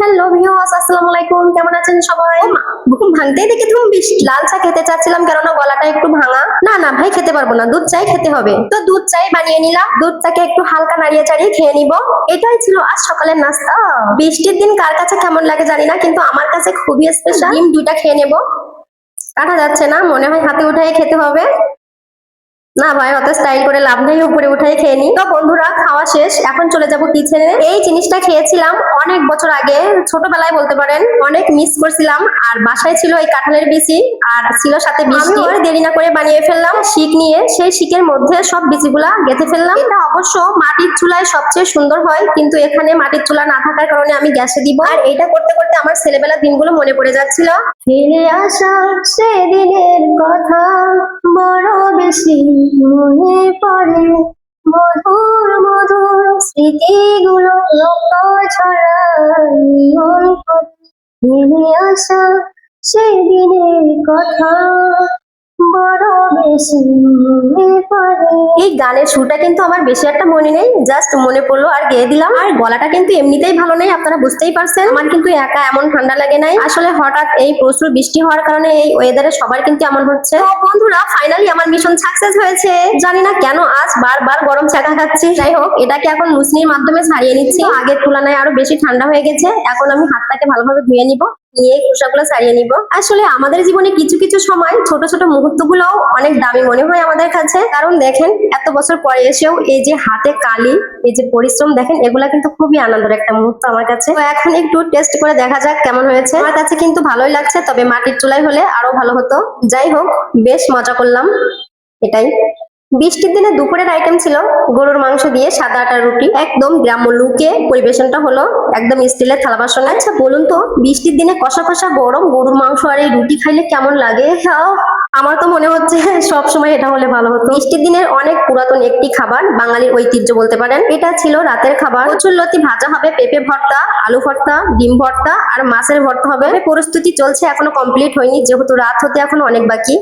Hello viewers, আসসালামু আলাইকুম। কেমন আছেন সবাই? ঘুম ভাঙতেই দেখে তুমি লাল চা খেতে চাচ্ছিলাম, কেননা গলাটা একটু ভাঙা। না না ভাই, খেতে পারবো না, দুধ চাই খেতে হবে। তো দুধ চাই বানিয়ে নিলাম। দুধটাকে একটু হালকা নাড়িয়ে চাড়িয়ে খেয়ে নিব। এটাই ছিল আজ সকালের নাস্তা। বৃষ্টির দিন কার কাছে কেমন লাগে জানি না, কিন্তু আমার কাছে খুবই স্পেশাল। ডিম দুইটা খেয়ে নেব। কাটা যাচ্ছে না, মনে হয় হাতে উঠাই খেতে হবে। না ভাই, অত স্টাইল করে লাভ নেই, উপরে উঠাই খেয়ে নি। তো বন্ধুরা, খাওয়া শেষ, এখন চলে যাব কিচেনে। এই জিনিসটা খেয়েছিলাম অনেক বছর আগে, ছোটবেলায় বলতে পারেন। অনেক মিস করছিলাম। আর বাসায় ছিল এই কাঁঠালের বিচি, আর ছিল সাথে বৃষ্টি। আর দেরি না করে বানিয়ে ফেললাম শিক নিয়ে। সেই শিকের মধ্যে সব বিচিগুলা গেঁথে ফেললাম। এটা অবশ্য মাটির চুলায় সবচেয়ে সুন্দর হয়, কিন্তু এখানে মাটির চুলা না থাকার কারণে আমি গ্যাসে দিব। আর এটা করতে করতে আমার ছেলেবেলার দিনগুলো মনে পড়ে যাচ্ছিল। ফিরে আসা সেদিনের কথা বড় বেশি মনে পড়ে, মধুর মধুর স্মৃতিগুলো লোক ছড়ায় মন করে। ফিরে আসা সেই দিনের কথা বড় বেশি মনে পড়ে। এই গানের সুরটা কিন্তু আমার বেশি একটা মনে নেই, জাস্ট মনে পড়লো আর গেয়ে দিলাম। আর গলাটা কিন্তু এমনিতেই ভালো নেই, আপনারা বুঝতেই পারছেন। আমার কিন্তু একা এমন ঠান্ডা লাগে নাই, আসলে হঠাৎ এই প্রচুর বৃষ্টি হওয়ার কারণে এই ওয়েদারে সবার কিন্তু এমন হচ্ছে। তো বন্ধুরা, ফাইনালি আমার মিশন সাকসেস হয়েছে। জানি না কেন আজ বারবার গরম ছাকা খাচ্ছি। যাই হোক, এটাকে এখন মুসলির মাধ্যমে ছাড়িয়ে নিচ্ছি। আগের তুলনায় আরো বেশি ঠান্ডা হয়ে গেছে। এখন আমি হাতটাকে ভালোভাবে ধুয়ে নিব, নিয়ে খোসাগুলো ছাড়িয়ে নিব। আসলে আমাদের জীবনে কিছু কিছু সময় ছোট ছোট মুহূর্তগুলো অনেক দামি মনে হয় আমাদের কাছে। কারণ দেখেন, এত বছর পরে এসেও এই যে হাতে কালি, এই যে পরিশ্রম দেখেন, এগুলা কিন্তু খুবই আনন্দের একটা মুহূর্ত আমার কাছে। তো এখন একটু টেস্ট করে দেখা যাক কেমন হয়েছে। আমার কাছে কিন্তু ভালোই লাগছে, তবে মাটির চুলায় হলে আরো ভালো হতো। যাই হোক, বেশ মজা করলাম এটাই। বৃষ্টির দিনে দুপুরের আইটেম ছিল গরুর মাংস দিয়ে সাদা আটার রুটি। একদম গ্রাম্য লুকে পরিবেশনটা হলো, একদম স্টিলের থালা বাসনে। আচ্ছা বলুন তো, বৃষ্টির দিনে কষা কষা গরম গরুর মাংস আর এই রুটি খাইলে কেমন লাগে? আমার তো মনে হচ্ছে সব সময় এটা হলে ভালো হতো। বৃষ্টির দিনের অনেক পুরাতন একটি খাবার, বাঙালির ঐতিহ্য বলতে পারেন। এটা ছিল রাতের খাবার। কচুরলতি ভাজা হবে, পেঁপে ভর্তা, আলু ভর্তা, ডিম ভর্তা আর মাছের ভর্তা হবে। প্রস্তুতি চলছে, এখনো কমপ্লিট হয়নি, যেহেতু রাত হতে এখন অনেক বাকি।